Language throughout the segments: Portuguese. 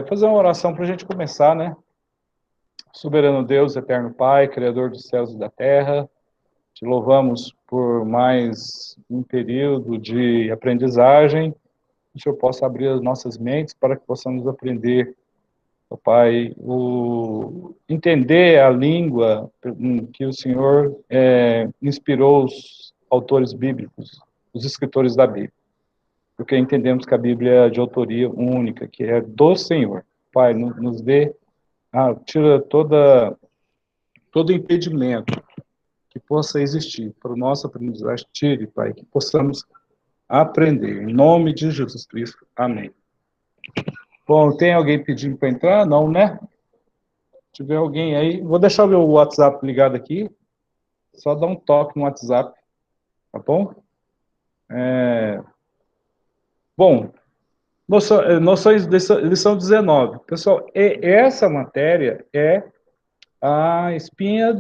fazer uma oração para a gente começar, né? Soberano Deus, eterno Pai, Criador dos céus e da terra, te louvamos por mais um período de aprendizagem, que o Senhor possa abrir as nossas mentes para que possamos aprender, ó Pai, entender a língua que o Senhor inspirou os autores bíblicos, os escritores da Bíblia. Porque entendemos que a Bíblia é de autoria única, que é do Senhor. Pai, nos dê, tira todo impedimento que possa existir para o nosso aprendizagem, tire, Pai, que possamos aprender. Em nome de Jesus Cristo. Amém. Bom, tem alguém pedindo para entrar? Não, né? Se tiver alguém aí, vou deixar o meu WhatsApp ligado aqui, só dá um toque no WhatsApp, tá bom? Bom, noções, lição 19. Pessoal, essa matéria é a espinha,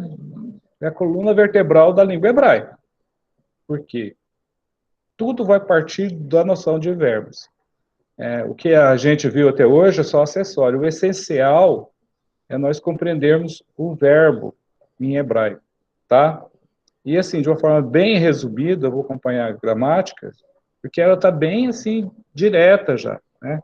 é a coluna vertebral da língua hebraica. Por quê? Tudo vai partir da noção de verbos. O que a gente viu até hoje é só acessório. O essencial é nós compreendermos o verbo em hebraico, tá? E assim, de uma forma bem resumida, eu vou acompanhar a gramática, porque ela está bem assim direta já, né?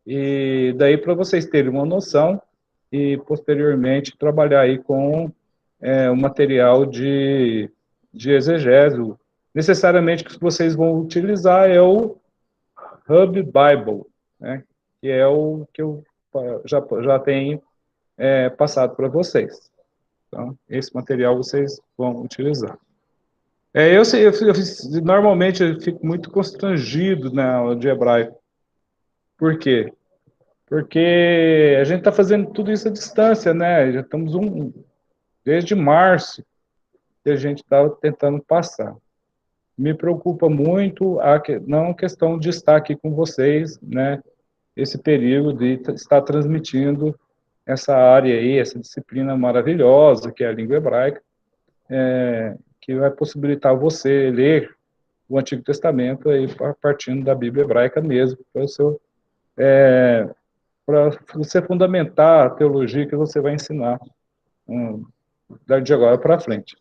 E daí para vocês terem uma noção e posteriormente trabalhar aí com o material de exegese. Necessariamente o que vocês vão utilizar é o Hub Bible, né? Que é o que eu já tenho passado para vocês. Então, esse material vocês vão utilizar. Normalmente eu fico muito constrangido na aula de hebraico. Por quê? Porque a gente está fazendo tudo isso à distância, né? Já estamos desde março que a gente estava tentando passar. Me preocupa muito não a questão de estar aqui com vocês, né? Esse período de estar transmitindo essa área aí, essa disciplina maravilhosa que é a língua hebraica, que vai possibilitar você ler o Antigo Testamento aí partindo da Bíblia hebraica mesmo, para você fundamentar a teologia que você vai ensinar de agora para frente.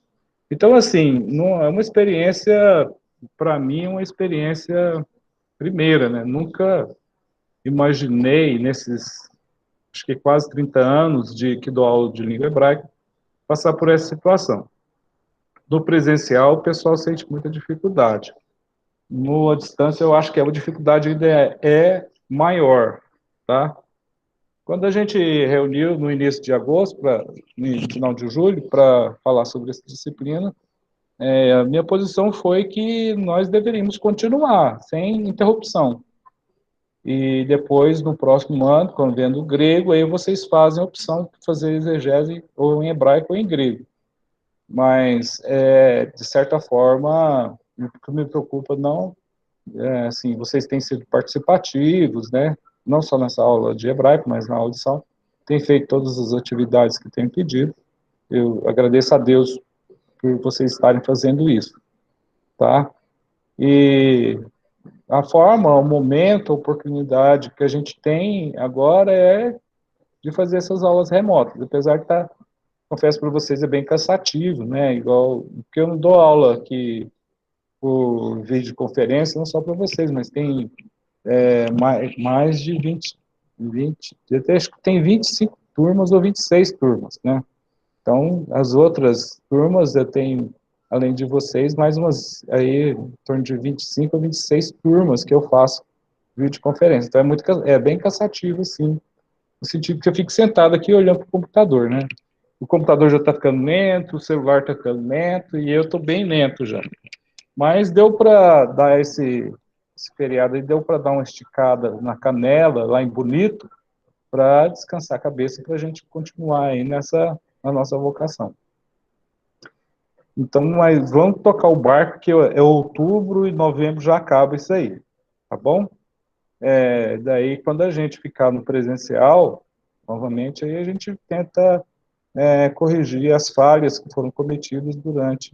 Então, assim, não, é uma experiência, para mim, uma experiência primeira, né? Nunca imaginei, nesses, acho que quase 30 anos que dou aula de língua hebraica, passar por essa situação. No presencial, o pessoal sente muita dificuldade. No à distância, eu acho que a dificuldade ainda é maior, tá? Quando a gente reuniu no início de agosto, no final de julho, para falar sobre essa disciplina, a minha posição foi que nós deveríamos continuar, sem interrupção. E depois, no próximo ano, quando vendo o grego, aí vocês fazem a opção de fazer exegese ou em hebraico ou em grego. Mas, de certa forma, o que me preocupa não assim, vocês têm sido participativos, né? Não só nessa aula de hebraico, mas na audição, têm feito todas as atividades que têm pedido. Eu agradeço a Deus por vocês estarem fazendo isso, tá? E a forma, o momento, a oportunidade que a gente tem agora é de fazer essas aulas remotas, apesar de estar, confesso para vocês, é bem cansativo, né? Igual, porque eu não dou aula aqui por videoconferência, não só para vocês, mas tem mais de 20 eu acho que tem 25 turmas ou 26 turmas, né? Então, as outras turmas eu tenho, além de vocês, mais umas, aí, em torno de 25 ou 26 turmas que eu faço videoconferência. Então, é bem cansativo, assim, no sentido que eu fico sentado aqui olhando para o computador, né? O computador já está ficando lento, o celular está ficando lento, e eu estou bem lento já. Mas deu para dar esse feriado aí, deu para dar uma esticada na canela, lá em Bonito, para descansar a cabeça, para a gente continuar aí na nossa vocação. Então, mas vamos tocar o barco, que é outubro e novembro já acaba isso aí, tá bom? Daí, quando a gente ficar no presencial, novamente, aí a gente tenta corrigir as falhas que foram cometidas durante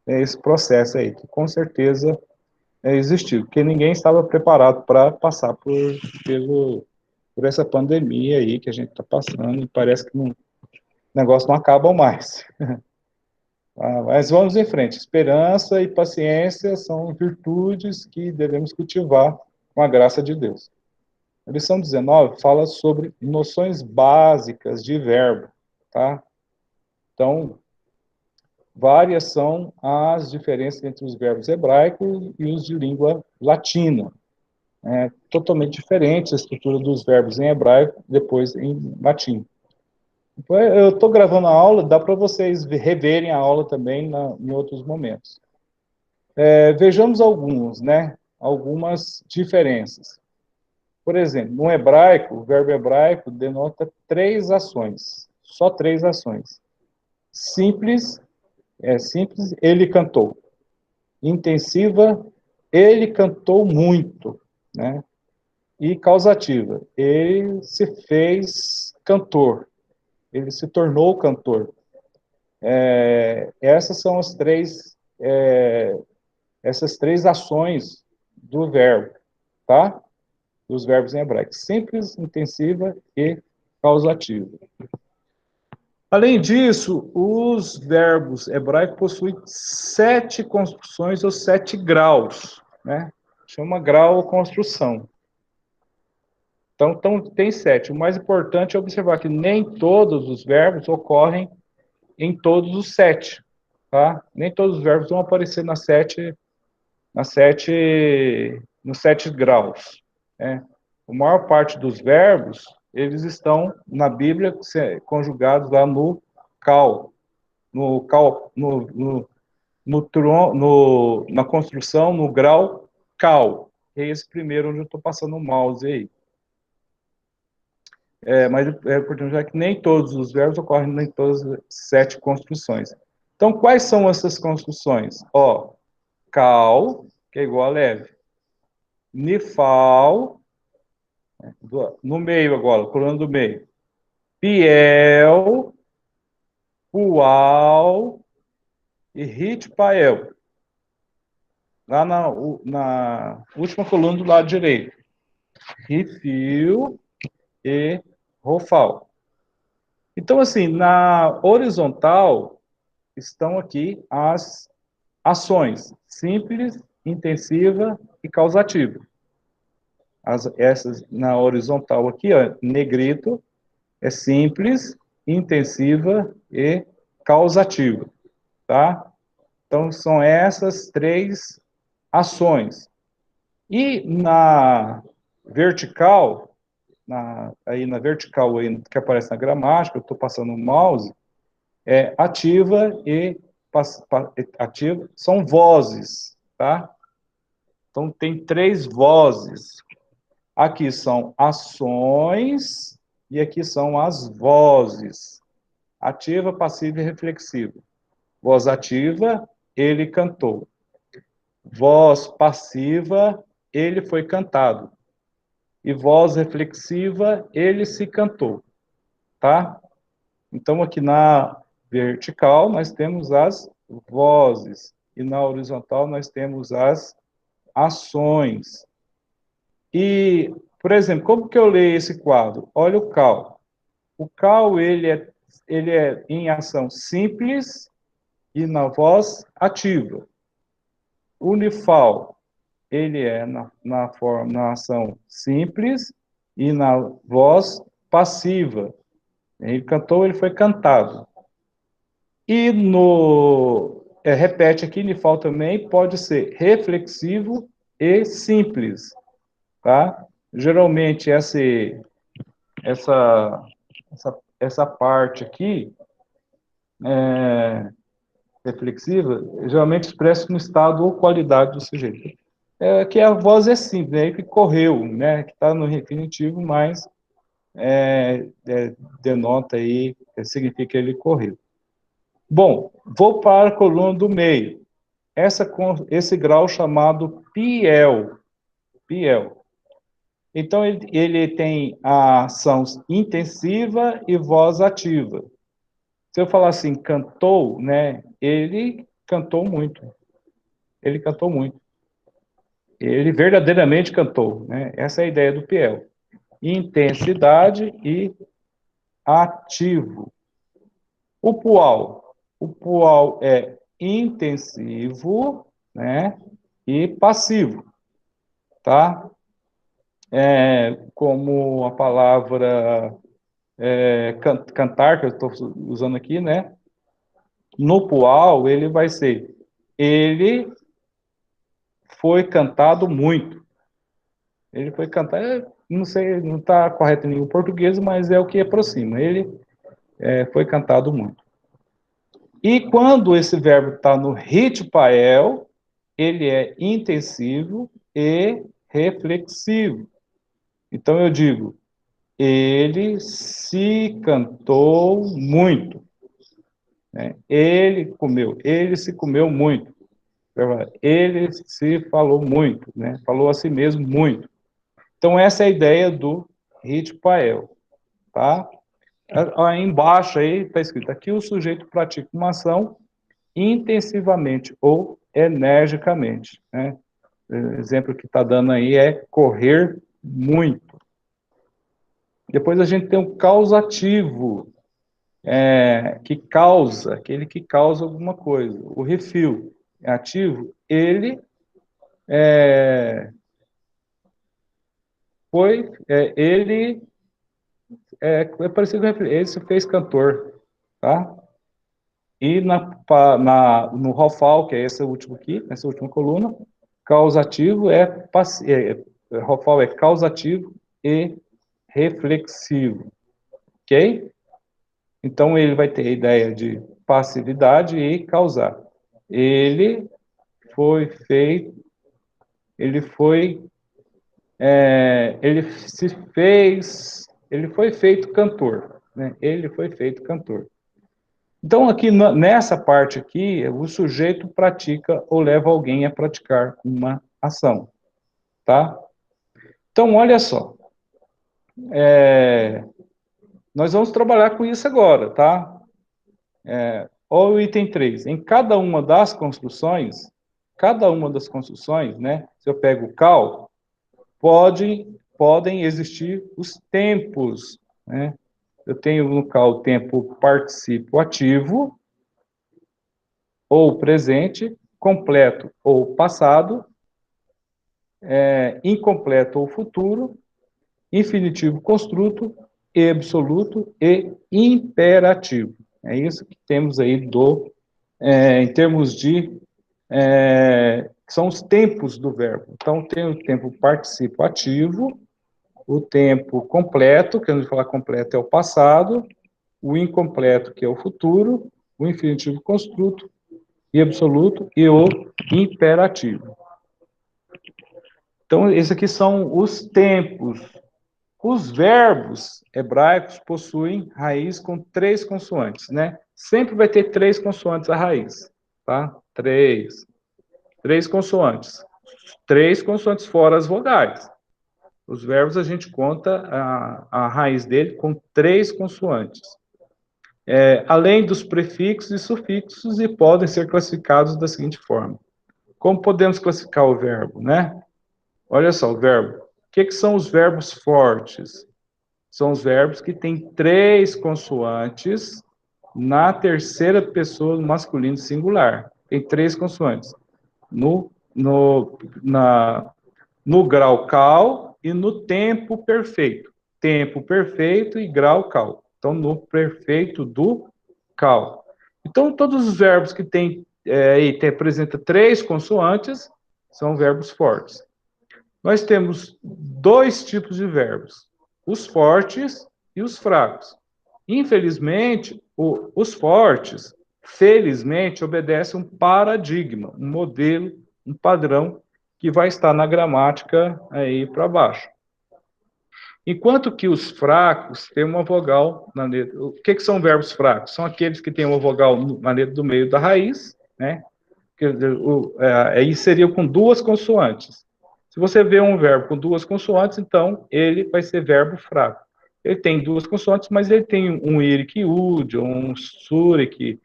esse processo aí, que com certeza existiu, porque ninguém estava preparado para passar pelo por essa pandemia aí que a gente está passando, e parece que o negócio não acaba mais. Mas vamos em frente. Esperança e paciência são virtudes que devemos cultivar com a graça de Deus. A lição 19 fala sobre noções básicas de verbo, tá? Então, várias são as diferenças entre os verbos hebraicos e os de língua latina. É totalmente diferente a estrutura dos verbos em hebraico, depois em latim. Eu estou gravando a aula, dá para vocês reverem a aula também em outros momentos. Vejamos alguns, né? Algumas diferenças. Por exemplo, no hebraico, o verbo hebraico denota 3 ações, só 3 ações. Simples, simples, ele cantou. Intensiva, ele cantou muito, né? E causativa, ele se fez cantor, ele se tornou cantor. Essas são essas três ações do verbo, tá? Dos verbos em hebraico: simples, intensiva e causativa. Além disso, os verbos hebraicos possuem 7 construções ou 7 graus, né? Chama grau ou construção. Então, tem 7. O mais importante é observar que nem todos os verbos ocorrem em todos os 7, tá? Nem todos os verbos vão aparecer nos 7 graus, né? A maior parte dos verbos, eles estão na Bíblia conjugados lá no cal, na construção, no grau cal. É esse primeiro onde eu estou passando o mouse aí. Mas é importante já que nem todos os verbos ocorrem em todas as 7 construções. Então, quais são essas construções? Ó, cal, que é igual a leve. Nifal, no meio agora, coluna do meio. Piel, Pual e Ritpael. Lá na última coluna do lado direito. Rifil e Rofal. Então, assim, na horizontal estão aqui as ações: simples, intensiva e causativa. Essas na horizontal aqui, ó, negrito, é simples, intensiva e causativa, tá? Então, são essas 3 ações. E na vertical, aí na vertical aí, que aparece na gramática, eu estou passando o mouse, ativa e ativa, são vozes, tá? Então, tem 3 vozes. Aqui são ações e aqui são as vozes. Ativa, passiva e reflexiva. Voz ativa, ele cantou. Voz passiva, ele foi cantado. E voz reflexiva, ele se cantou. Tá? Então, aqui na vertical, nós temos as vozes. E na horizontal, nós temos as ações. E, por exemplo, como que eu leio esse quadro? Olha o cal. O cal, ele é em ação simples e na voz ativa. O nifal, ele é na ação simples e na voz passiva. Ele cantou, ele foi cantado. E repete aqui, nifal também pode ser reflexivo e simples, tá? Geralmente essa parte aqui, reflexiva, geralmente expressa no estado ou qualidade do sujeito. Que a voz é simples, né? Que correu, né? Que está no infinitivo, mas denota aí, significa que ele correu. Bom, vou para a coluna do meio. Esse grau chamado Piel. Piel. Então, ele tem a ação intensiva e voz ativa. Se eu falar assim, cantou, né? Ele cantou muito. Ele cantou muito. Ele verdadeiramente cantou, né? Essa é a ideia do Piel. intensidade e ativo. O pual é intensivo, né, e passivo, tá? Como a palavra cantar, que eu estou usando aqui, né? No pual, ele vai ser, ele foi cantado muito. Ele foi cantar, não sei, não está correto em nenhum português, mas é o que aproxima. Ele foi cantado muito. E quando esse verbo está no ritpael, ele é intensivo e reflexivo. Então eu digo, ele se cantou muito. Né? Ele se comeu muito. Ele se falou muito, né? Falou a si mesmo muito. Então essa é a ideia do ritpael, tá? Aí embaixo aí está escrito, aqui o sujeito pratica uma ação intensivamente ou energicamente, né? O exemplo que está dando aí é correr muito. Depois a gente tem o causativo, que causa, aquele que causa alguma coisa. O refil é ativo, ele é parecido com refil, ele se fez cantor, tá? E no Rofal, que é esse último aqui, essa última coluna, causativo Rofal é causativo e reflexivo, ok? Então ele vai ter a ideia de passividade e causar. Ele foi feito, ele foi, ele se fez, ele foi feito cantor, né? Ele foi feito cantor. Então, aqui nessa parte aqui, o sujeito pratica ou leva alguém a praticar uma ação, tá? Então, olha só, nós vamos trabalhar com isso agora, tá? Olha o item 3. Em cada uma das construções, né? Se eu pego o cal, podem existir os tempos, né? Eu tenho no cal o tempo participo ativo, ou presente, completo ou passado, incompleto ou futuro, infinitivo construto, e absoluto e imperativo. É isso que temos aí em termos de são os tempos do verbo. Então, tem o tempo participo ativo, o tempo completo, que a gente falar completo é o passado, o incompleto, que é o futuro, o infinitivo construto e absoluto e o imperativo. Então, esses aqui são os tempos. Os verbos hebraicos possuem raiz com 3 consoantes, né? Sempre vai ter 3 consoantes a raiz, tá? Três consoantes. 3 consoantes fora as vogais. Os verbos a gente conta a raiz dele com 3 consoantes. Além dos prefixos e sufixos, e podem ser classificados da seguinte forma. Como podemos classificar o verbo, né? Olha só, o verbo. O que são os verbos fortes? São os verbos que têm 3 consoantes na terceira pessoa do masculino singular. Tem 3 consoantes. No, no, no grau cal e no tempo perfeito. Tempo perfeito e grau cal. Então, no perfeito do cal. Então, todos os verbos que apresenta 3 consoantes são verbos fortes. Nós temos 2 tipos de verbos, os fortes e os fracos. Infelizmente, os fortes, felizmente, obedecem um paradigma, um modelo, um padrão que vai estar na gramática aí para baixo. Enquanto que os fracos têm uma vogal na letra. O que são verbos fracos? São aqueles que têm uma vogal na letra do meio da raiz, né? Aí seria com 2 consoantes. Se você vê um verbo com 2 consoantes, então ele vai ser verbo fraco. Ele tem 2 consoantes, mas ele tem um irik ud, um surik,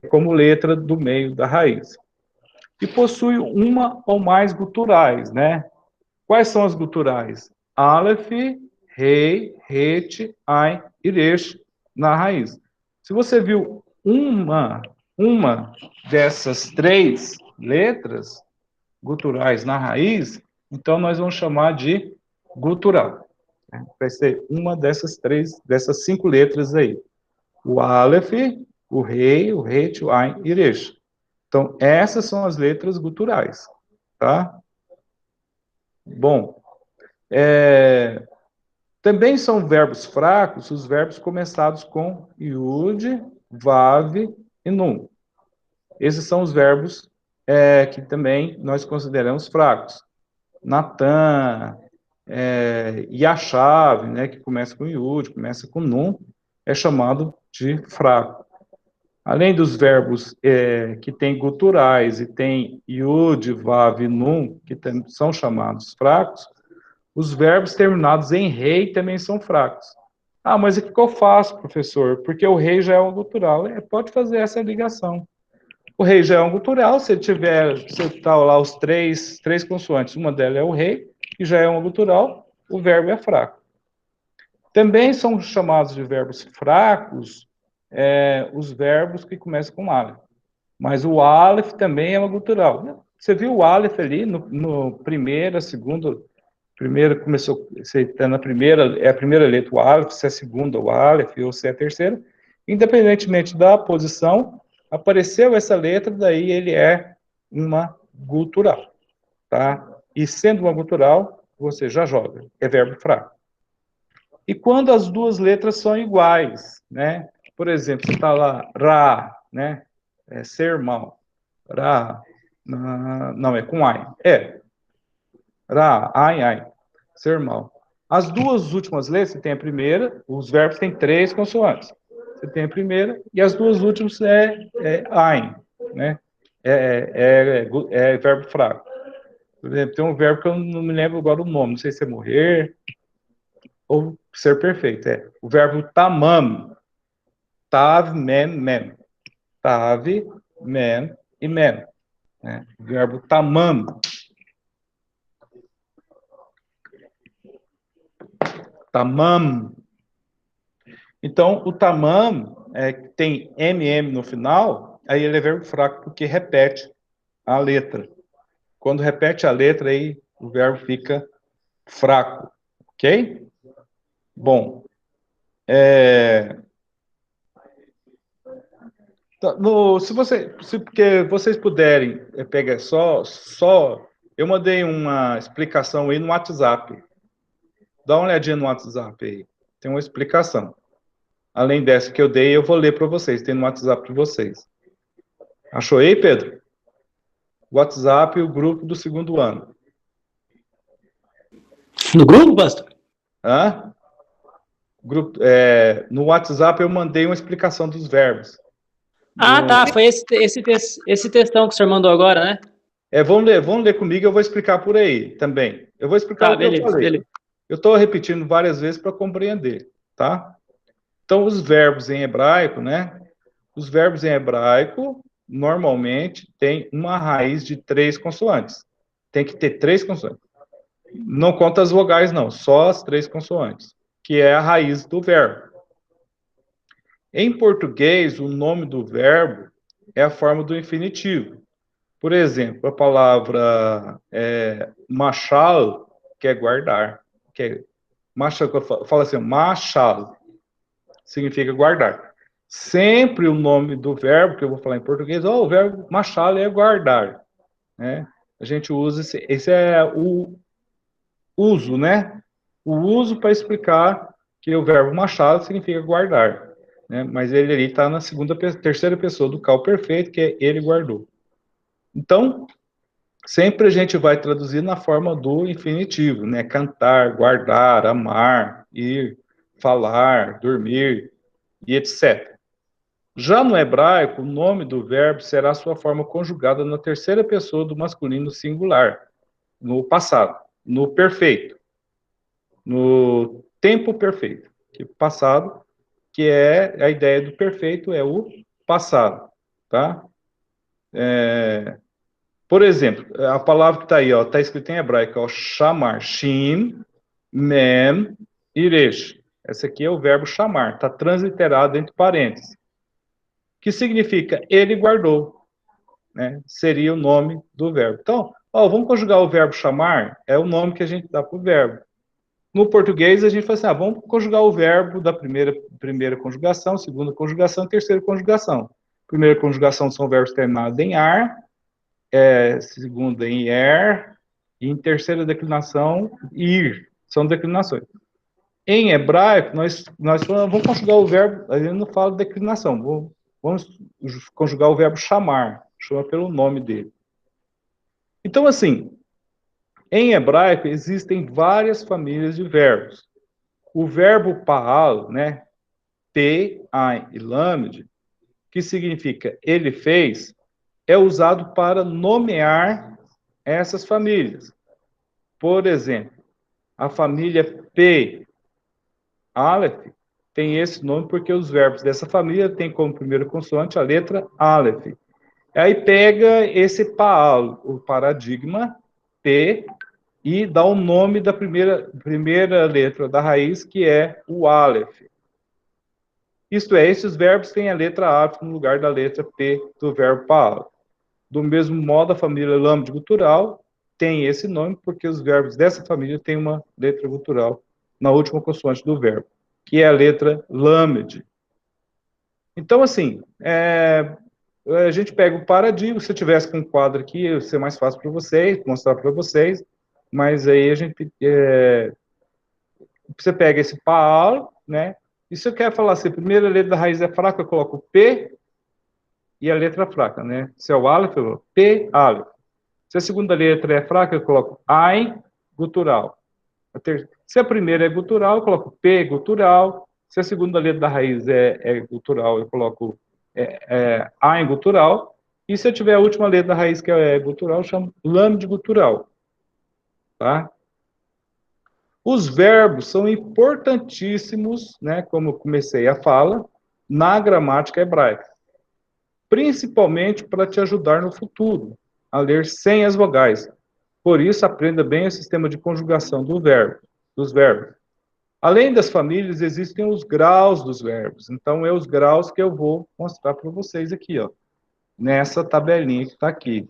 como letra do meio da raiz. E possui uma ou mais guturais, né? Quais são as guturais? Aleph, rei, het, ain e resh na raiz. Se você viu uma dessas três letras guturais na raiz, então nós vamos chamar de gutural. Vai ser uma dessas cinco letras aí. O Aleph, o Rei, o Het, o Ain e Resh. Então, essas são as letras guturais, tá? Bom, também são verbos fracos os verbos começados com Yud, Vav e Nun. Esses são os verbos que também nós consideramos fracos. Natan, Yashav, né, que começa com Yud, começa com Nun, é chamado de fraco. Além dos verbos que têm guturais e tem Yud, Vav e Nun, que são chamados fracos, os verbos terminados em rei também são fracos. Ah, mas o que eu faço, professor? Porque o rei já é um gutural. Pode fazer essa ligação. O rei já é um gutural, se tá lá os três consoantes, uma delas é o rei, que já é um gutural, o verbo é fraco. Também são chamados de verbos fracos os verbos que começam com Aleph. Mas o Aleph também é uma gutural. Você viu o Aleph ali no primeira, segunda, primeira começou, se está na primeira, é a primeira letra o Aleph, se é a segunda o Aleph ou se é a terceira, independentemente da posição, apareceu essa letra, daí ele é uma gutural, tá? E sendo uma gutural, você já joga, é verbo fraco. E quando as duas letras são iguais, né? Por exemplo, você está lá, ra, né? Ser mal. Ra, não, é com ai. Ra, ai. Ser mal. As duas últimas letras, você tem a primeira, os verbos têm três consoantes. Você tem a primeira, e as duas últimas ain, né? É verbo fraco. Por exemplo, tem um verbo que eu não me lembro agora o nome, não sei se é morrer ou ser perfeito. O verbo tamam. Tav, mem. Tav, mem e mem. Né? O verbo tamam. Tamam. Então, o tamam tem mm no final, aí ele é verbo fraco, porque repete a letra. Quando repete a letra, aí o verbo fica fraco. Ok? Bom. Porque vocês puderem pegar eu mandei uma explicação aí no WhatsApp. Dá uma olhadinha no WhatsApp aí. Tem uma explicação. Além dessa que eu dei, eu vou ler para vocês. Tem no WhatsApp de vocês. Achou aí, Pedro? WhatsApp e o grupo do segundo ano. No grupo, pastor? No WhatsApp eu mandei uma explicação dos verbos. Tá. Foi esse textão que o senhor mandou agora, né? Vamos ler comigo, eu vou explicar por aí também. Eu vou explicar o que eu falei. Beleza. Eu estou repetindo várias vezes para compreender, tá? Então, os verbos em hebraico, né? Os verbos em hebraico, normalmente, têm uma raiz de 3 consoantes. Tem que ter 3 consoantes. Não conta as vogais, não. Só as 3 consoantes, que é a raiz do verbo. Em português, o nome do verbo é a forma do infinitivo. Por exemplo, a palavra machal, que é guardar. Machal, fala assim, machal, significa guardar. Sempre o nome do verbo, que eu vou falar em português, o verbo machal é guardar. Né? A gente usa esse é o uso, né? O uso para explicar que o verbo machal significa guardar. Né? Mas ele ali está na terceira pessoa do cal perfeito, que é ele guardou. Então, sempre a gente vai traduzir na forma do infinitivo, né? Cantar, guardar, amar, ir, falar, dormir e etc. Já no hebraico, o nome do verbo será sua forma conjugada na terceira pessoa do masculino singular, no passado, no perfeito, no tempo perfeito. Que passado, que é a ideia do perfeito, é o passado, tá? Por exemplo, a palavra que está aí, está escrita em hebraico, chamar, shin, mem, Iresh. Esse aqui é o verbo chamar, está transliterado entre parênteses. Que significa ele guardou, né? Seria o nome do verbo. Então, vamos conjugar o verbo chamar, é o nome que a gente dá para o verbo. No português, a gente fala assim, vamos conjugar o verbo da primeira conjugação, segunda conjugação, terceira conjugação. Primeira conjugação são verbos terminados em ar, segunda em er, e em terceira declinação, ir. São declinações. Em hebraico, nós vamos conjugar o verbo, a gente não fala declinação, vamos conjugar o verbo chamar, chama pelo nome dele. Então, assim, em hebraico existem várias famílias de verbos. O verbo paal, né, pe, ai e lamed, que significa ele fez, é usado para nomear essas famílias. Por exemplo, a família P, Aleph, tem esse nome porque os verbos dessa família têm como primeira consoante a letra Aleph. Aí pega esse Paal, o paradigma P, e dá o nome da primeira letra da raiz, que é o Aleph. Isto é, esses verbos têm a letra Aleph no lugar da letra P do verbo Paal. Do mesmo modo, a família Lamed gutural tem esse nome porque os verbos dessa família têm uma letra gutural na última consoante do verbo, que é a letra Lamed. Então, assim, a gente pega o paradigma, se eu tivesse com um quadro aqui, ia ser mais fácil para vocês, mostrar para vocês, mas aí a gente, você pega esse Paal, né, e se eu quero falar assim, a primeira letra da raiz é fraca, eu coloco P e a letra fraca, né, se é o Aleph, eu coloco P, Aleph. Se a segunda letra é fraca, eu coloco Ain, gutural. Se a primeira é gutural, eu coloco P, gutural. Se a segunda letra da raiz é gutural, eu coloco Ain, gutural. E se eu tiver a última letra da raiz que é gutural, eu chamo Lamed gutural. Tá? Os verbos são importantíssimos, né, como eu comecei a fala, na gramática hebraica. Principalmente para te ajudar no futuro, a ler sem as vogais. Por isso, aprenda bem o sistema de conjugação dos verbos. Além das famílias, existem os graus dos verbos. Então, é os graus que eu vou mostrar para vocês aqui, ó, nessa tabelinha que está aqui.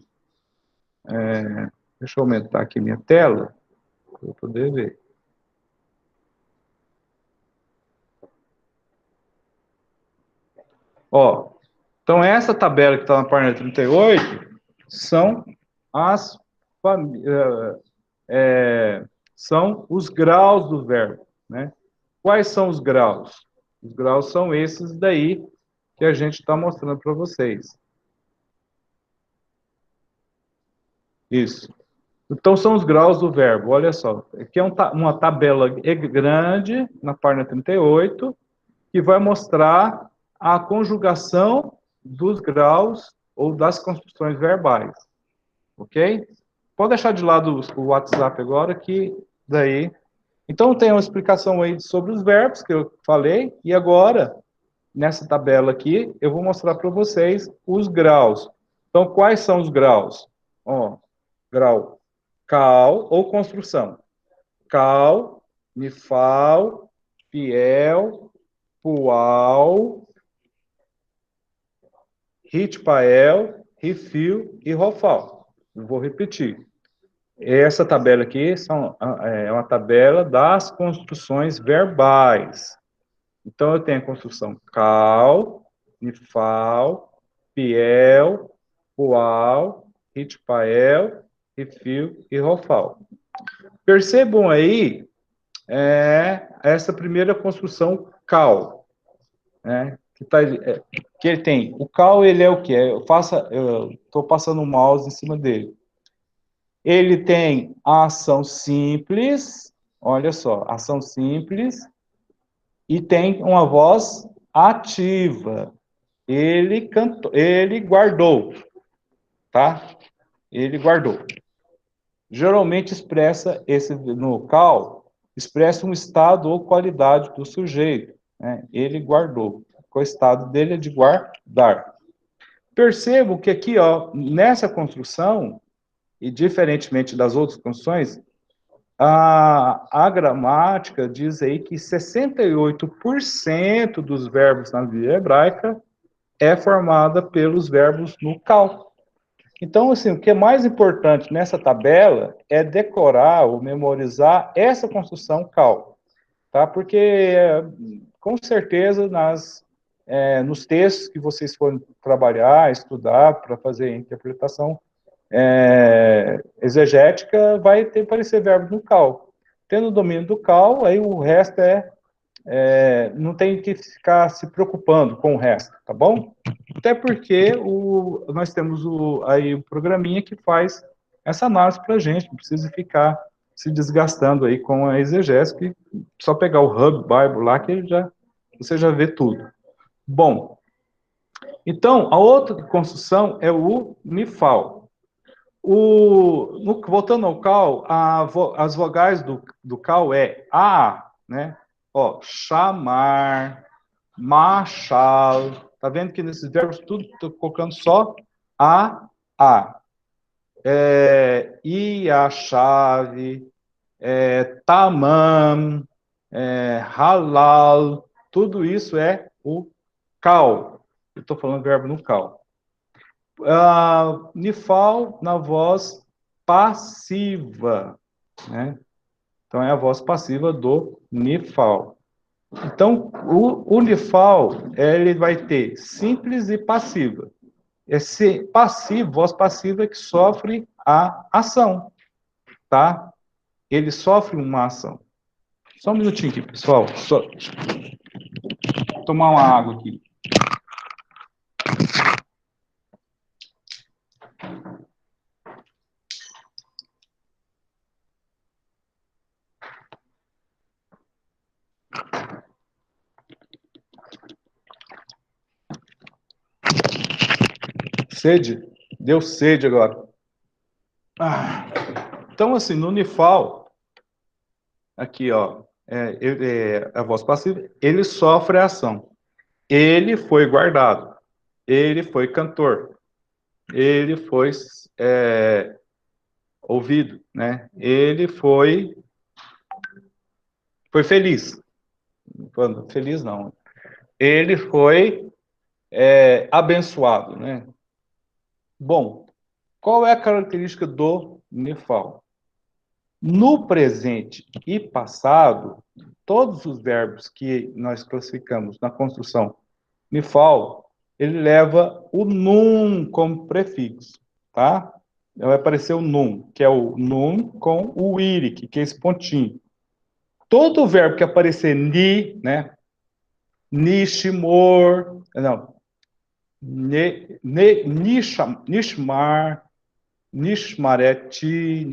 Deixa eu aumentar aqui minha tela, para eu poder ver. Ó, então, essa tabela que está na página 38 são são os graus do verbo, né? Quais são os graus? Os graus são esses daí que a gente está mostrando para vocês. Isso. Então, são os graus do verbo. Olha só. Aqui é uma tabela grande, na página 38, que vai mostrar a conjugação dos graus ou das construções verbais. Ok? Pode deixar de lado o WhatsApp agora, que daí... Então, tem uma explicação aí sobre os verbos que eu falei, e agora, nessa tabela aqui, eu vou mostrar para vocês os graus. Então, quais são os graus? Ó, grau cal ou construção. Cal, mifal, piel, pual, ritpael, rifil e rofal. Eu vou repetir. Essa tabela aqui é uma tabela das construções verbais. Então, eu tenho a construção cal, mifal, piel, pual, ritpael, rifil e rofal. Percebam aí essa primeira construção cal, né? Que ele tem. O cal, ele é o quê? Eu estou passando o mouse em cima dele. Ele tem a ação simples, olha só, ação simples, e tem uma voz ativa. Ele cantou, ele guardou, tá? Ele guardou. Geralmente expressa no cal, expressa um estado ou qualidade do sujeito, né? Ele guardou. O estado dele é de guardar. Percebo que aqui, ó, nessa construção, e diferentemente das outras construções, A gramática diz aí que 68% dos verbos na Bíblia hebraica é formada pelos verbos no cal. Então, assim, o que é mais importante nessa tabela é decorar ou memorizar essa construção cal, tá? Porque, com certeza, nos textos que vocês forem trabalhar, estudar para fazer a interpretação exegética, vai ter aparecer verbo no cal. Tendo o domínio do cal, aí o resto não tem que ficar se preocupando com o resto, tá bom? Até porque nós temos aí o programinha que faz essa análise para a gente, não precisa ficar se desgastando aí com a exegese, que só pegar o Hub Bible lá que você já vê tudo. Bom, então, a outra construção é o nifal. Voltando ao cal, as vogais do cal é a, né? Ó, chamar, machal. Tá vendo que nesses verbos tudo tô colocando só a. E a chave, tamam, halal, tudo isso é o cal. Eu estou falando verbo no cal. Nifal na voz passiva, né? Então é a voz passiva do nifal. Então o nifal ele vai ter simples e passiva. Esse passivo, voz passiva é que sofre a ação, tá? Ele sofre uma ação. Só um minutinho aqui, pessoal. Só tomar uma água aqui. Sede? Deu sede agora. Então, assim, no Nifal, aqui, ó, a voz passiva, ele sofre a ação. Ele foi guardado. Ele foi cantor. Ele foi ouvido, né? Ele foi feliz. Feliz não. Ele foi abençoado, né? Bom, qual é a característica do Nifal? No presente e passado, todos os verbos que nós classificamos na construção Nifal, ele leva o num como prefixo, tá? Vai aparecer o num, que é o num com o iric, que é esse pontinho. Todo verbo que aparecer ni, né? Nishmor, não, nishmar, nishmareti,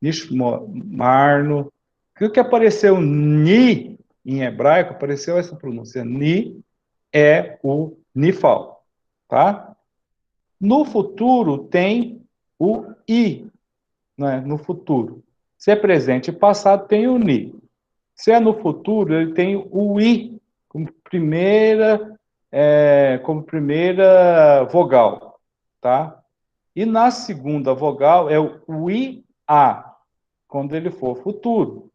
nishmarno. O que apareceu ni em hebraico, apareceu essa pronúncia. Ni é o nifal, tá? No futuro tem o i, né? No futuro. Se é presente e passado, tem o ni. Se é no futuro, ele tem o i como primeira vogal, tá? E na segunda vogal é o IA, quando ele for futuro.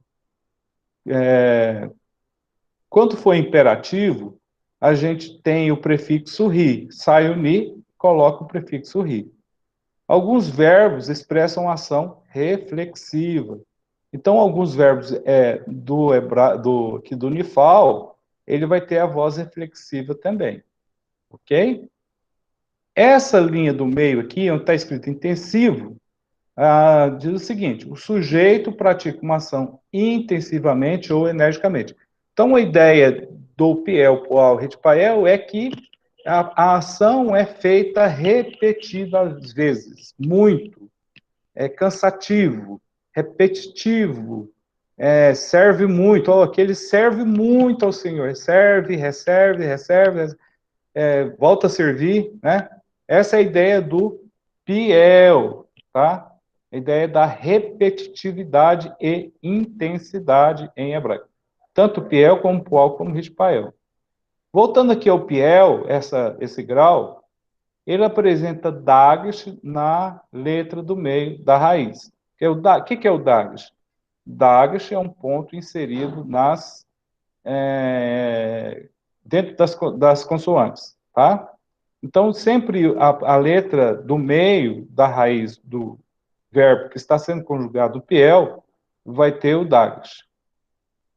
Quando for imperativo, a gente tem o prefixo ri. Sai o ni, coloca o prefixo ri. Alguns verbos expressam ação reflexiva. Então, alguns verbos do Nifal, ele vai ter a voz reflexiva também. Ok? Essa linha do meio aqui, onde está escrito intensivo, diz o seguinte: o sujeito pratica uma ação intensivamente ou energicamente. Então, a ideia do Piel, Poal, Retpael é que a ação é feita repetidas vezes, muito, é cansativo, repetitivo, serve muito, aquele serve muito ao Senhor, serve, recebe, volta a servir, né? Essa é a ideia do Piel, tá? A ideia da repetitividade e intensidade em hebraico. Tanto Piel como Poal como Ritpael. Voltando aqui ao Piel, esse grau, ele apresenta Dagesh na letra do meio da raiz. Que é o Dagesh? Dagesh é um ponto inserido dentro das consoantes, tá? Então, sempre a letra do meio da raiz do verbo que está sendo conjugado, o piel, vai ter o Dagesh.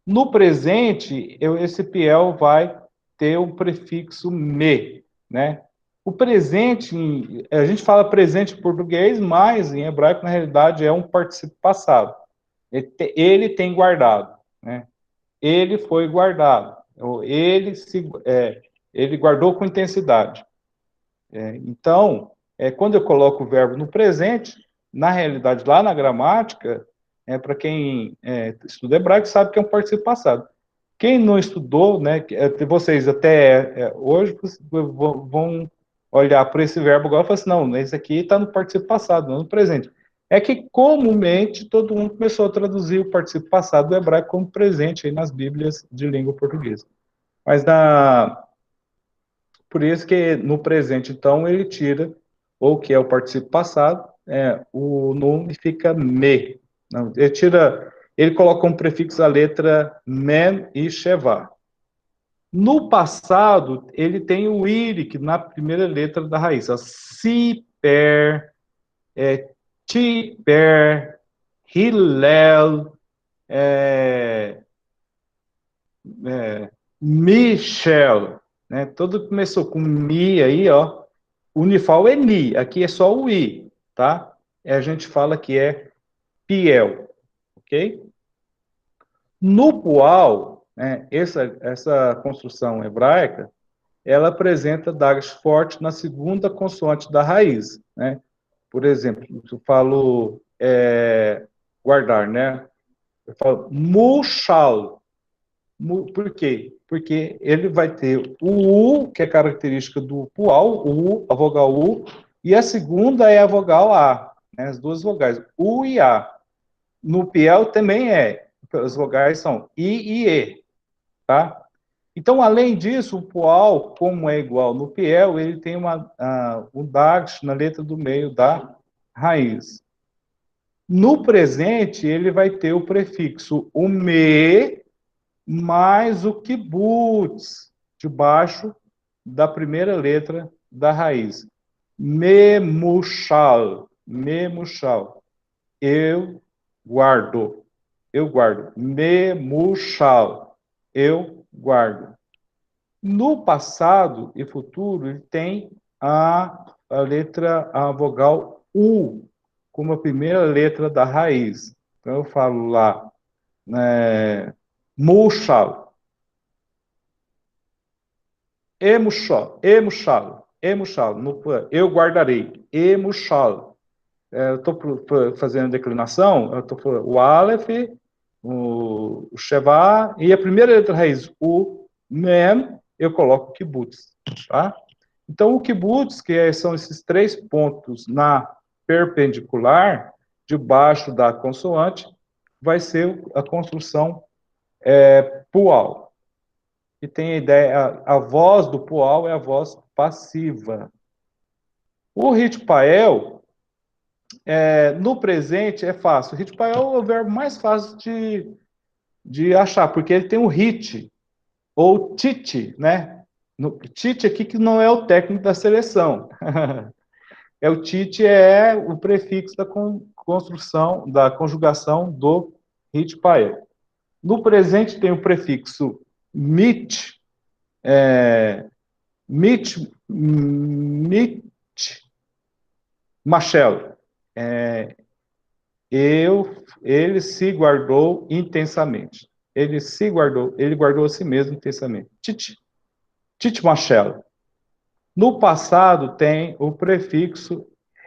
No presente, esse piel vai ter o prefixo me, né? O presente, a gente fala presente em português, mas em hebraico, na realidade, é um particípio passado. Ele tem guardado, né? Ele foi guardado. Ele guardou com intensidade. Então, quando eu coloco o verbo no presente, na realidade, lá na gramática, para quem estuda hebraico, sabe que é um particípio passado. Quem não estudou, né, vocês até hoje vão olhar para esse verbo agora e falar assim, não, esse aqui está no particípio passado, não no presente. É que comumente todo mundo começou a traduzir o particípio passado do hebraico como presente aí nas Bíblias de língua portuguesa. Mas por isso que no presente, então, ele tira ou que é o particípio passado, o nome fica me. Não, ele coloca como prefixo a letra men e sheva. No passado, ele tem o íric na primeira letra da raiz, a siper, tiper, hillel, Michel, né? Todo começou com mi aí, ó. Unifal é ni, aqui é só o i, tá? A gente fala que é piel, ok? No pual, né, essa construção hebraica, ela apresenta dagas fortes na segunda consoante da raiz, né? Por exemplo, eu falo guardar, né? Eu falo mushal. Por quê? Porque ele vai ter o U, que é característica do pual, o U, a vogal U, e a segunda é a vogal A, né? As duas vogais, U e A. No piel também as vogais são I e E, tá? Então, além disso, o pual, como é igual no piel, ele tem um dash na letra do meio da raiz. No presente, ele vai ter o prefixo o me mais o kibutz, debaixo da primeira letra da raiz. Memushal, memushal. Eu guardo, eu guardo. Memushal, eu guardo. No passado e futuro, ele tem a vogal U, como a primeira letra da raiz. Então, eu falo lá, Mushal, Emushal, Emushal, eu guardarei, Emushal. Eu estou fazendo a declinação, eu estou falando o Aleph, o Sheva, e a primeira letra raiz, o Mem, eu coloco o Kibbutz, tá? Então, o Kibbutz, são esses 3 pontos na perpendicular, debaixo da consoante, vai ser a construção pual. E tem a ideia, a voz do pual é a voz passiva. O Ritpael, no presente, é fácil. O Ritpael é o verbo mais fácil de achar, porque ele tem o hit, ou tite, né? Tite aqui que não é o técnico da seleção. O tite é o prefixo da construção, da conjugação do Ritpael. No presente tem o prefixo mit, mit, Machel, ele se guardou intensamente. Ele guardou a si mesmo intensamente. Tite Machel. No passado tem o prefixo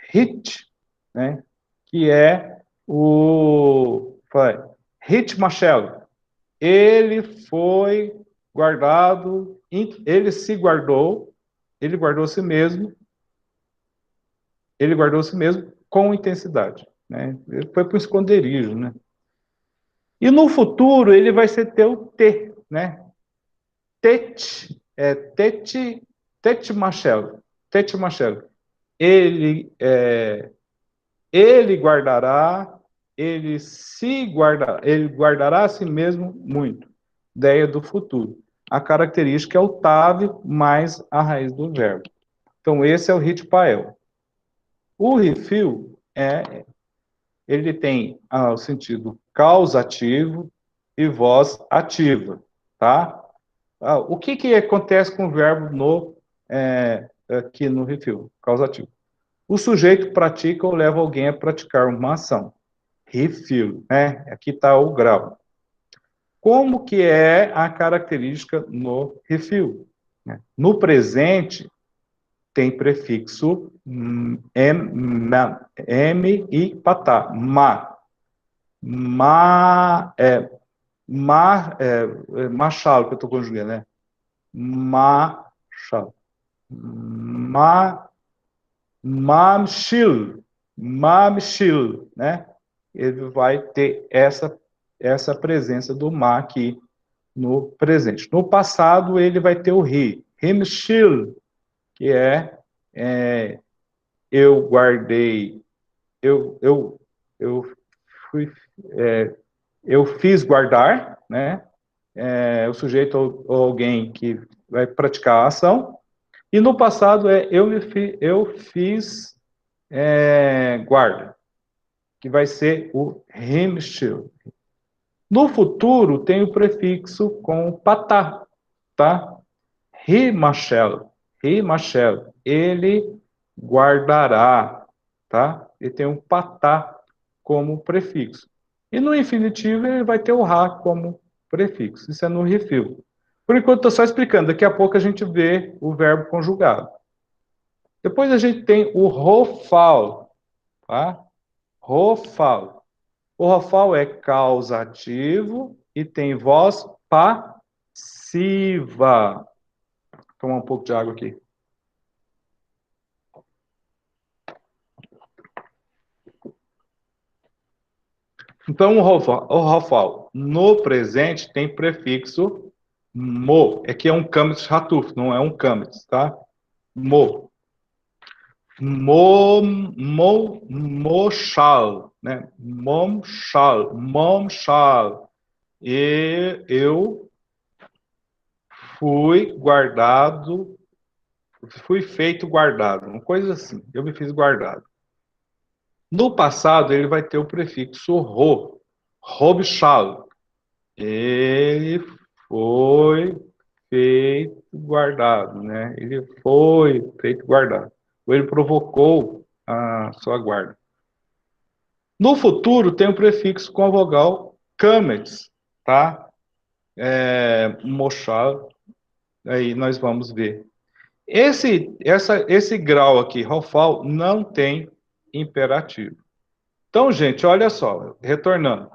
hit, né? Que é hit Machel. Ele foi guardado, ele se guardou, ele guardou a si mesmo, ele guardou a si mesmo com intensidade, né? Ele foi para o esconderijo, né? E no futuro ele vai ser teu T, né? Tet Machel, Tet Machel. Ele guardará ele guardará a si mesmo muito. Ideia do futuro. A característica é o tave mais a raiz do verbo. Então, esse é o hitpael. O refill ele tem o sentido causativo e voz ativa, tá? O que acontece com o verbo aqui no refill? Causativo. O sujeito pratica ou leva alguém a praticar uma ação. Refill, né? Aqui está o grau. Como que é a característica no refill? No presente, tem prefixo m e patá. Machal, que eu estou conjugando, né? Machal. Mamshil, né? Ele vai ter essa presença do ma aqui no presente. No passado, ele vai ter o himshil, que eu guardei, eu fui, eu fiz guardar, né? O sujeito ou alguém que vai praticar a ação. E no passado eu fiz guarda, que vai ser o himshil. No futuro, tem o prefixo com patá, tá? Rimachel, ele guardará, tá? Ele tem um patá como prefixo. E no infinitivo, ele vai ter o ra como prefixo. Isso é no refill. Por enquanto, estou só explicando. Daqui a pouco a gente vê o verbo conjugado. Depois a gente tem o rofal, tá? Rofal. O rofal é causativo e tem voz passiva. Vou tomar um pouco de água aqui. Então, o rofal no presente tem prefixo mo. Aqui é um kamitz ratuf, não é um kamitz, tá? Mo. Moshal, né? Momshal. E eu fui guardado, fui feito guardado, uma coisa assim. Eu me fiz guardado. No passado, ele vai ter o prefixo ro, robshal. Ele foi feito guardado, né? Ele foi feito guardado. Ou ele provocou a sua guarda. No futuro, tem o prefixo com a vogal kametz, tá? Moshal, aí nós vamos ver. Esse grau aqui, rofal, não tem imperativo. Então, gente, olha só, retornando.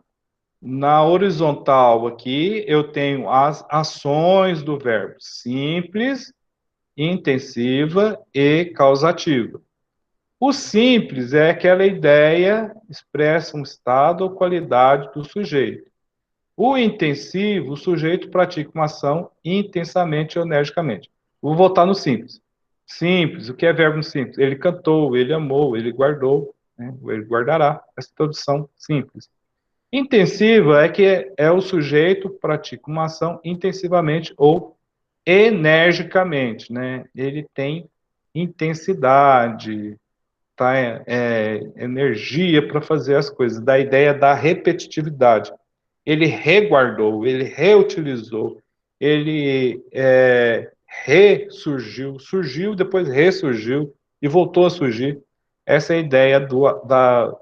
Na horizontal aqui, eu tenho as ações do verbo simples, intensiva e causativa. O simples é aquela ideia, expressa um estado ou qualidade do sujeito. O intensivo, o sujeito pratica uma ação intensamente ou energicamente. Vou voltar no simples. Simples, o que é verbo no simples? Ele cantou, ele amou, ele guardou, né? Ele guardará. Essa tradução simples. Intensiva é que é o sujeito pratica uma ação intensivamente ou energicamente, né? Ele tem intensidade, tá? Energia para fazer as coisas, da ideia da repetitividade. Ele reguardou, ele reutilizou, ele ressurgiu, surgiu, depois ressurgiu e voltou a surgir. Essa é a ideia da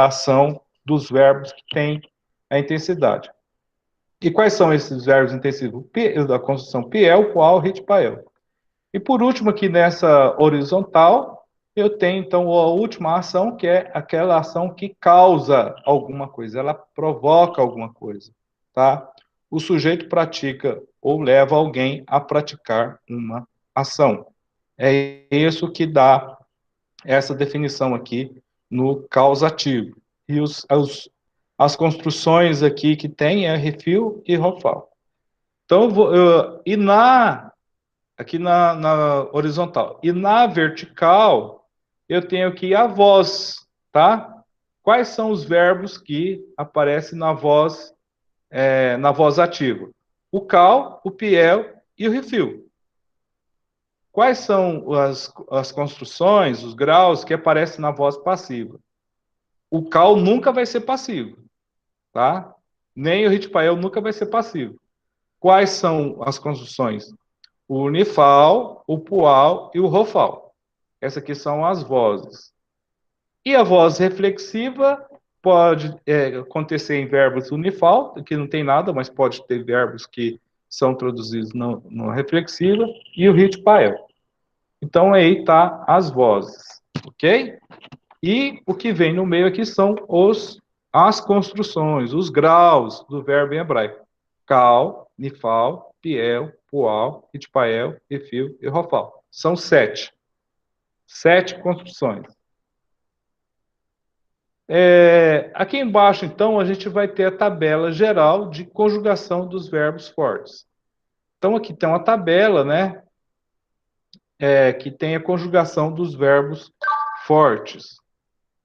ação dos verbos que têm a intensidade. E quais são esses verbos intensivos? Da construção piel, qual, rit, pael. E por último, aqui nessa horizontal, eu tenho então a última ação, que é aquela ação que causa alguma coisa, ela provoca alguma coisa, tá? O sujeito pratica ou leva alguém a praticar uma ação. É isso que dá essa definição aqui no causativo. E as construções aqui que tem é refill e rofal. Então, aqui na horizontal. E na vertical, eu tenho aqui a voz, tá? quais são os verbos que aparecem na voz ativa? O cal, o piel e o refil. Quais são as construções, os graus que aparecem na voz passiva? O cal nunca vai ser passivo, tá? Nem o ritpael nunca vai ser passivo. Quais são as construções? O unifal, o pual e o rofal. Essas aqui são as vozes. E a voz reflexiva pode acontecer em verbos unifal, que não tem nada, mas pode ter verbos que são traduzidos no reflexiva, e o ritpael. Então, aí tá as vozes, ok? E o que vem no meio aqui são as construções, os graus do verbo em hebraico. Cal, nifal, piel, pual, itpael, refil e rofal. São 7. 7 construções. Aqui embaixo, então, a gente vai ter a tabela geral de conjugação dos verbos fortes. Então, aqui tem uma tabela, né? Que tem a conjugação dos verbos fortes.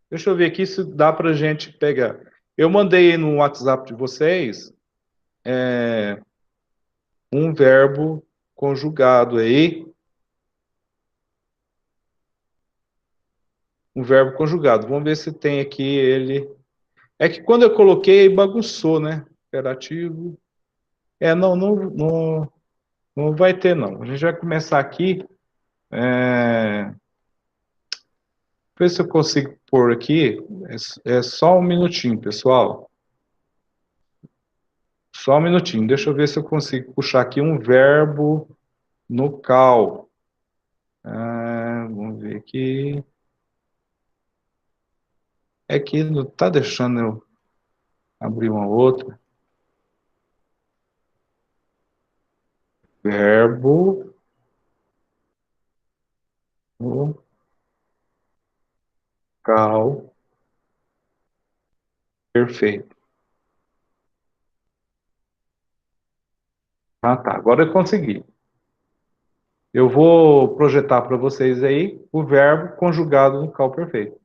Deixa eu ver aqui se dá para a gente pegar. Eu mandei no WhatsApp de vocês um verbo conjugado aí. Um verbo conjugado. Vamos ver se tem aqui ele. É que quando eu coloquei, bagunçou, né? Imperativo. Não vai ter, não. A gente vai começar aqui. Ver se eu consigo pôr aqui. É só um minutinho, pessoal. Só um minutinho. Deixa eu ver se eu consigo puxar aqui um verbo no cal. Vamos ver aqui. É que não está deixando eu abrir uma outra. Verbo no cal. Perfeito. Ah, tá. Agora eu consegui. Eu vou projetar para vocês aí o verbo conjugado no cal perfeito.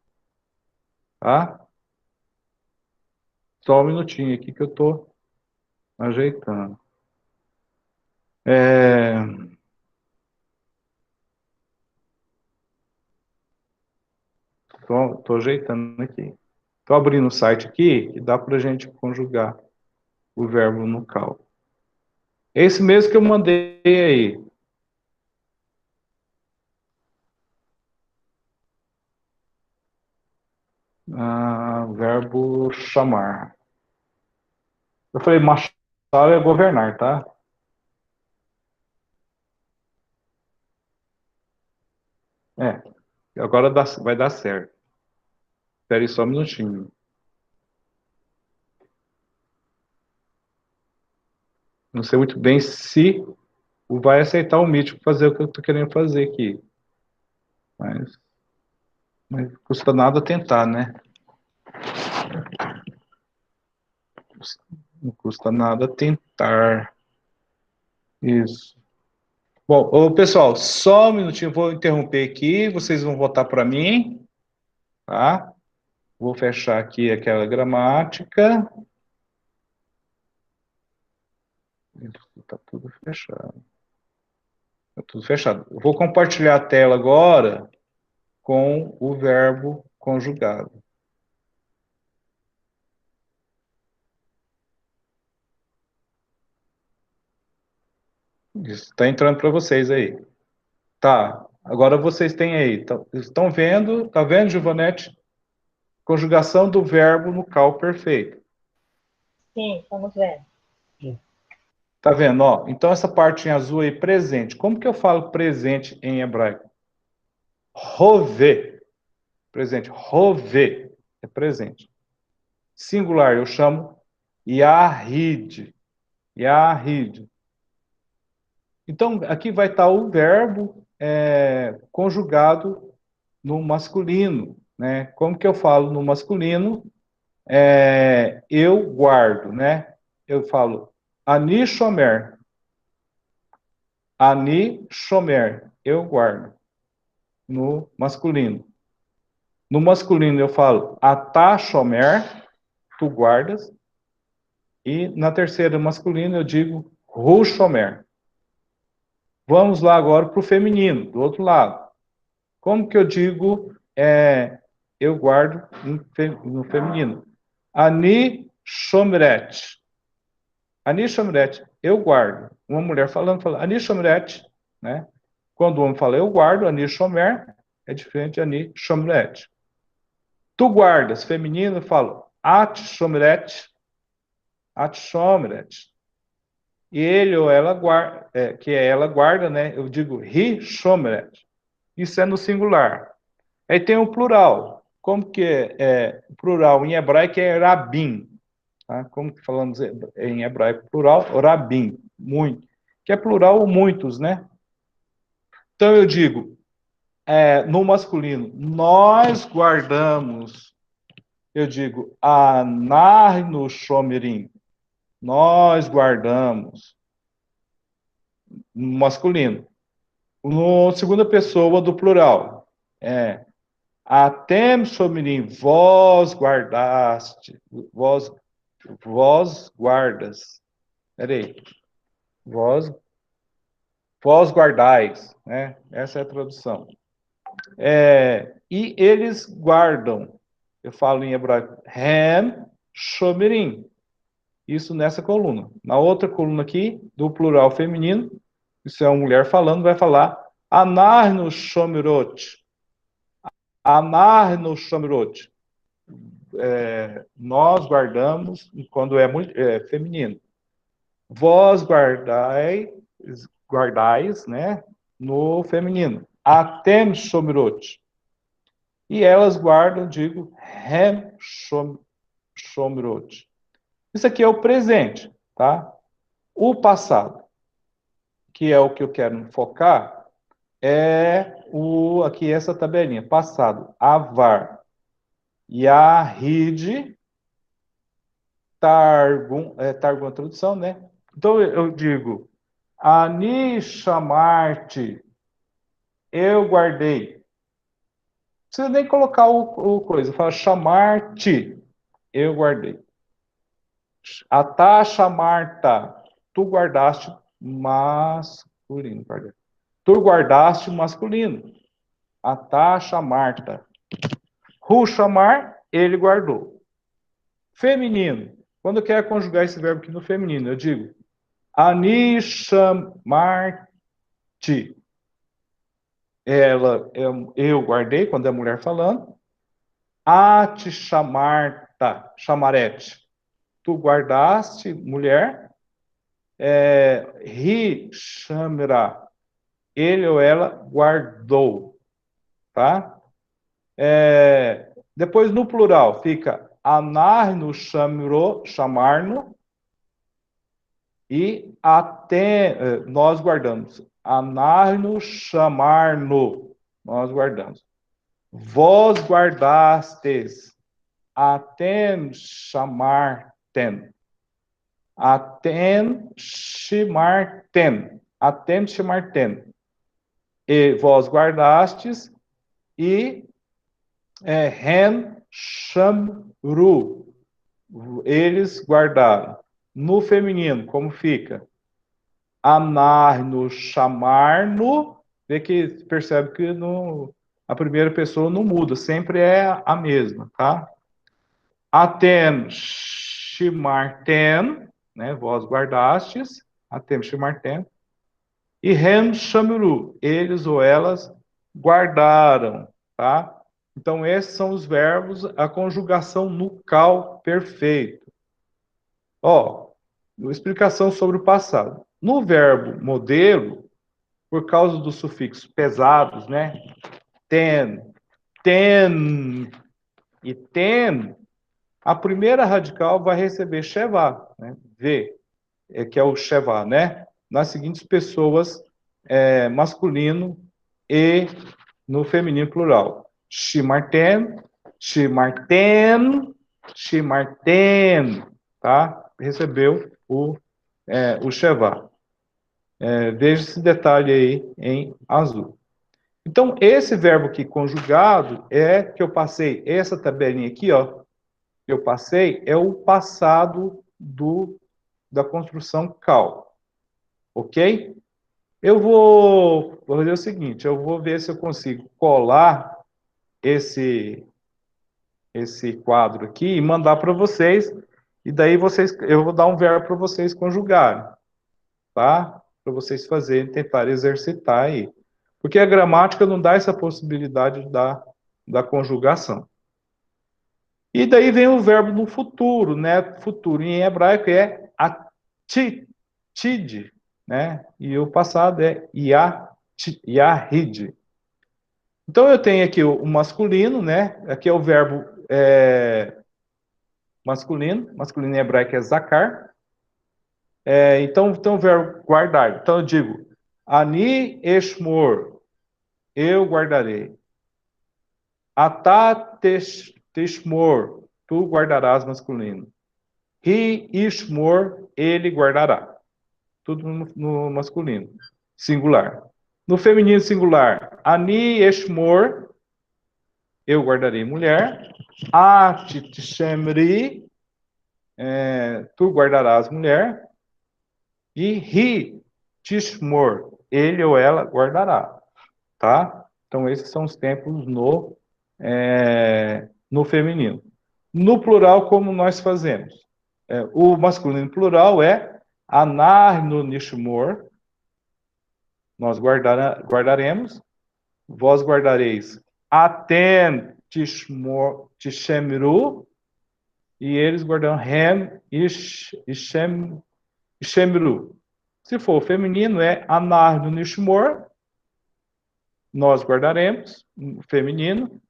Tá? Só um minutinho aqui que eu estou ajeitando. Estou ajeitando aqui. Estou abrindo o site aqui e dá para a gente conjugar o verbo no cal. Esse mesmo que eu mandei aí. Verbo chamar. Eu falei, marchar é governar, tá? Agora vai dar certo. Espere só um minutinho. Não sei muito bem se vai aceitar o Meet para fazer o que eu estou querendo fazer aqui. Mas não custa nada tentar, né? Não custa nada tentar. Isso. Bom, pessoal, só um minutinho, eu vou interromper aqui, vocês vão voltar para mim, tá? Vou fechar aqui aquela gramática. Está tudo fechado. Está tudo fechado. Eu vou compartilhar a tela agora com o verbo conjugado. Está entrando para vocês aí. Tá. Agora vocês têm aí. Estão vendo? Tá vendo, Giovanete? Conjugação do verbo no cal perfeito. Sim, estamos vendo. Tá vendo? Ó, então essa parte em azul aí, presente. Como que eu falo presente em hebraico? Rove. Presente. Rove. É presente. Singular, eu chamo Yahid. Yahid. Então, aqui vai estar o verbo conjugado no masculino, né? Como que eu falo no masculino? Eu guardo, né? Eu falo Ani shomer. Ani shomer. Eu guardo. No masculino. No masculino eu falo atá shomer, tu guardas. E na terceira masculina eu digo hu shomer. Vamos lá agora para o feminino, do outro lado. Como que eu digo eu guardo no feminino? Ani shomeret. Ani shomeret, eu guardo. Uma mulher falando, fala ani shomeret, né? Quando o homem fala eu guardo, ani shomer, é diferente de ani shomeret. Tu guardas, feminino, eu falo at shomeret, at shomeret. E ele ou ela guarda, que é ela guarda, né? Eu digo ri shomeret. Isso é no singular. Aí tem o plural. Como que o plural em hebraico é rabim. Tá? Como que falamos em hebraico plural? Rabim, muito. Que é plural muitos, né? Então eu digo, no masculino, nós guardamos. Eu digo, anarno shomerim. Nós guardamos. No masculino. No segunda pessoa do plural. Atem shomerim, vós guardaste. Vós guardas. Peraí. Vós guardais, né? Essa é a tradução. E eles guardam. Eu falo em hebraico, hem shomerim. Isso nessa coluna. Na outra coluna aqui, do plural feminino, isso é uma mulher falando, vai falar anarno shomerot. Anarno shomerot. Nós guardamos, quando é feminino. Vós guardais, né, no feminino. Atem shomerot. E elas guardam, digo, hem shomerot. Isso aqui é o presente, tá? O passado, que é o que eu quero focar, aqui essa tabelinha. Passado, avar. Yahid, Targum é a tradução, né? Então eu digo, Ani chamar-te, eu guardei. Não precisa nem colocar o coisa, fala chamar-te, eu guardei. Atá chamar-ta, tu guardaste masculino, perdão. Tu guardaste masculino. Atá chamar-ta. Ru chamar, ele guardou. Feminino. Quando eu quero conjugar esse verbo aqui no feminino, eu digo ani chamar-te. Eu guardei, quando é a mulher falando. A te chamar-ta, chamarete. Tu guardaste, mulher. Ri chamra. Ele ou ela guardou. Tá? Depois no plural fica anarno chamro, chamarno. E até nós guardamos. Anarno chamarno. Nós guardamos. Vós guardastes. Atem chamartem. Atem chimartem. Atem chimartem. E vós guardastes. E ren chamru. Eles guardaram. No feminino, como fica? Amar-no, chamar-no. Vê que percebe que a primeira pessoa não muda, sempre é a mesma, tá? Atem, shimartem, né? Vós guardastes. Atem, shimartem. E ren, chamuru. Eles ou elas guardaram, tá? Então, esses são os verbos, a conjugação nucal perfeito. Uma explicação sobre o passado. No verbo modelo, por causa dos sufixos pesados, né? Ten e ten, a primeira radical vai receber shevá, né? V, que é o shevá, né? Nas seguintes pessoas, masculino e no feminino plural. Shimarten, shimarten, shimarten, tá? Recebeu o shevá. Veja esse detalhe aí em azul. Então, esse verbo aqui conjugado é que eu passei, essa tabelinha aqui, ó, que eu passei, é o passado da construção cal, ok? Eu vou fazer o seguinte, eu vou ver se eu consigo colar esse quadro aqui e mandar para vocês, e daí eu vou dar um verbo para vocês conjugarem, tá? Para vocês fazerem, tentar exercitar aí. Porque a gramática não dá essa possibilidade da conjugação. E daí vem o verbo no futuro, né? Futuro em hebraico é atid, né? E o passado é yahid. Então eu tenho aqui o masculino, né? Aqui é o verbo masculino em hebraico é zakar. Então tem o verbo guardar. Então eu digo ani eshmor, eu guardarei. Atá teshmor, tu guardarás masculino. Hi ishmor, ele guardará. Tudo no masculino, singular. No feminino singular, ani eshmor, eu guardarei mulher. Ati tishemri, tu guardarás mulher. E hi tishmor, ele ou ela guardará. Tá? Então esses são os tempos no feminino. No plural, como nós fazemos? O masculino plural é anarno nishmor, nós guardaremos, vós guardareis aten tishemru, e eles guardarão hem ishemru. Se for o feminino, é anarno nishmor, nós guardaremos, feminino,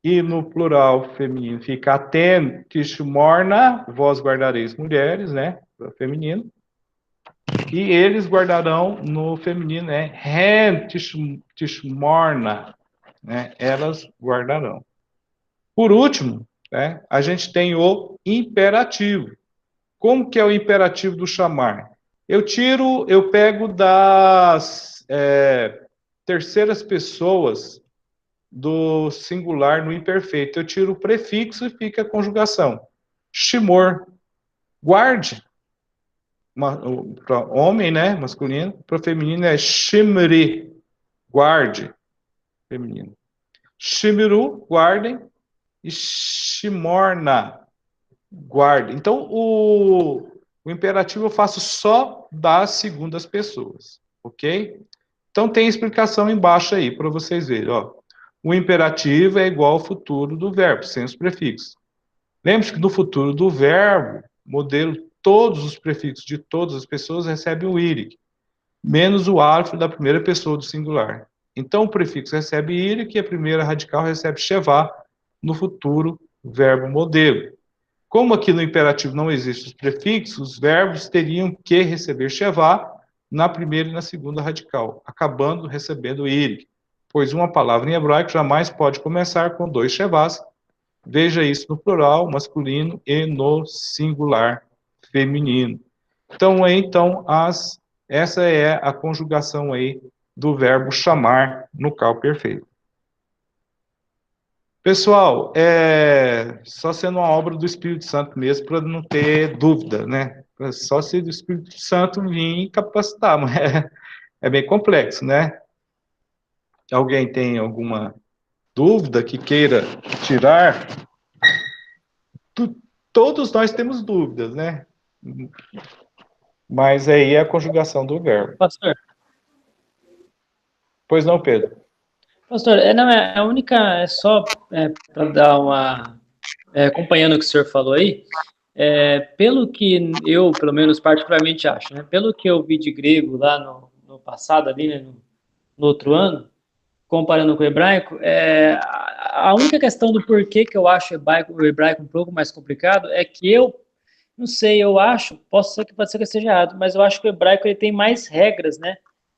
e no plural feminino fica aten tishmorna, vós guardareis mulheres, né, feminino, e eles guardarão no feminino, hen tishmorna, né, elas guardarão. Por último, né, a gente tem o imperativo. Como que é o imperativo do chamar? Eu pego das terceiras pessoas do singular no imperfeito. Eu tiro o prefixo e fica a conjugação. Shimor, guarde. Para homem, né, masculino. Para feminino é shimri, guarde, feminino. Shimiru, guardem. E shimorna, guarde. Então, o imperativo eu faço só das segundas pessoas, ok? Então, tem explicação embaixo aí, para vocês verem, ó. O imperativo é igual ao futuro do verbo, sem os prefixos. Lembre-se que no futuro do verbo, modelo, todos os prefixos de todas as pessoas recebem o íric, menos o alfa da primeira pessoa do singular. Então, o prefixo recebe íric e a primeira radical recebe shevá no futuro verbo modelo. Como aqui no imperativo não existem os prefixos, os verbos teriam que receber shevá na primeira e na segunda radical, acabando recebendo íric, pois uma palavra em hebraico jamais pode começar com dois shevás. Veja isso no plural masculino e no singular feminino. Então, essa é a conjugação aí do verbo chamar no cal perfeito. Pessoal, só sendo uma obra do Espírito Santo mesmo, para não ter dúvida, né? Só se o Espírito Santo vir capacitar, mas é bem complexo, né? Alguém tem alguma dúvida que queira tirar? Todos nós temos dúvidas, né? Mas aí é a conjugação do verbo. Pastor. Pois não, Pedro? Pastor, não, a única, só para dar uma... acompanhando o que o senhor falou aí, pelo que eu, pelo menos particularmente acho, né? Pelo que eu vi de grego lá no passado, ali, né, no outro ano, comparando com o hebraico, a única questão do porquê que eu acho o hebraico um pouco mais complicado é que eu, não sei, eu acho, pode ser que eu esteja errado, mas eu acho que o hebraico ele tem mais regras, né?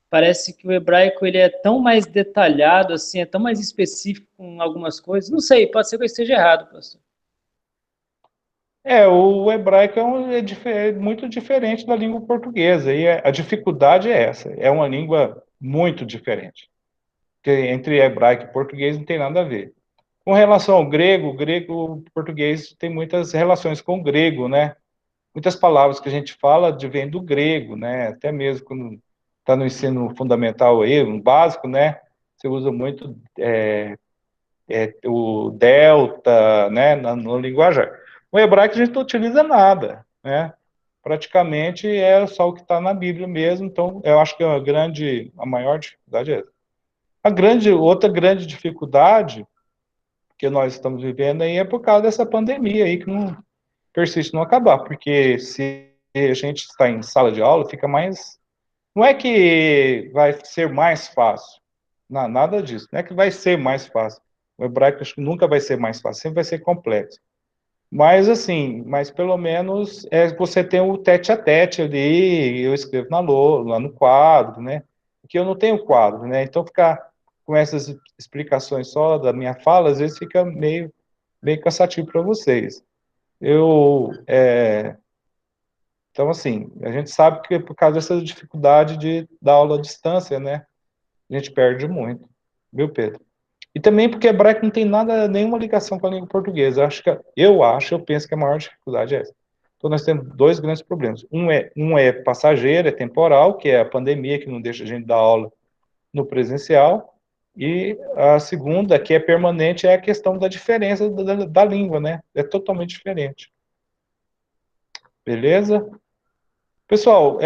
Parece que o hebraico ele é tão mais detalhado, assim, é tão mais específico com algumas coisas. Não sei, pode ser que eu esteja errado, pastor. O hebraico é muito diferente da língua portuguesa, e a dificuldade é essa, é uma língua muito diferente. porque entre hebraico e português não tem nada a ver. Com relação ao grego, o português tem muitas relações com o grego, né? Muitas palavras que a gente fala vêm do grego, né? Até mesmo quando está no ensino fundamental aí, no básico, né? Você usa muito o delta, né? No linguajar. O hebraico a gente não utiliza nada, né? Praticamente é só o que está na Bíblia mesmo. Então, eu acho que a maior dificuldade é essa. Outra grande dificuldade que nós estamos vivendo aí é por causa dessa pandemia aí que não persiste não acabar, porque se a gente está em sala de aula, fica mais. Não é que vai ser mais fácil, não, nada disso, não é que vai ser mais fácil. O hebraico acho que nunca vai ser mais fácil, sempre vai ser complexo. Mas assim, mas pelo menos você tem o tete a tete ali, eu escrevo lá no quadro, né? Porque eu não tenho quadro, né? Então ficar com essas explicações só da minha fala, às vezes fica meio cansativo para vocês. Então, assim, a gente sabe que por causa dessa dificuldade de dar aula à distância, né? A gente perde muito, viu, Pedro? E também porque hebraico não tem nenhuma ligação com a língua portuguesa. Eu penso que a maior dificuldade é essa. Então, nós temos dois grandes problemas. Um é passageiro, é temporal, que é a pandemia, que não deixa a gente dar aula no presencial. E a segunda, que é permanente, é a questão da diferença da língua, né? É totalmente diferente. Beleza? Pessoal,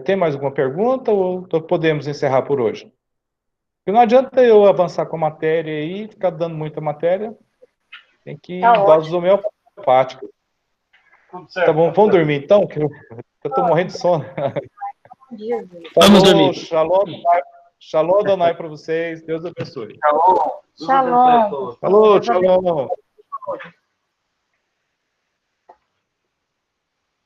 tem mais alguma pergunta ou podemos encerrar por hoje? Porque não adianta eu avançar com a matéria aí, ficar dando muita matéria. Tem que doses homeopáticas. Tá bom, vamos dormir então, que eu estou morrendo de sono. Vamos dormir. Shalom, Adonai para vocês. Deus abençoe. Shalom. Falou, shalom.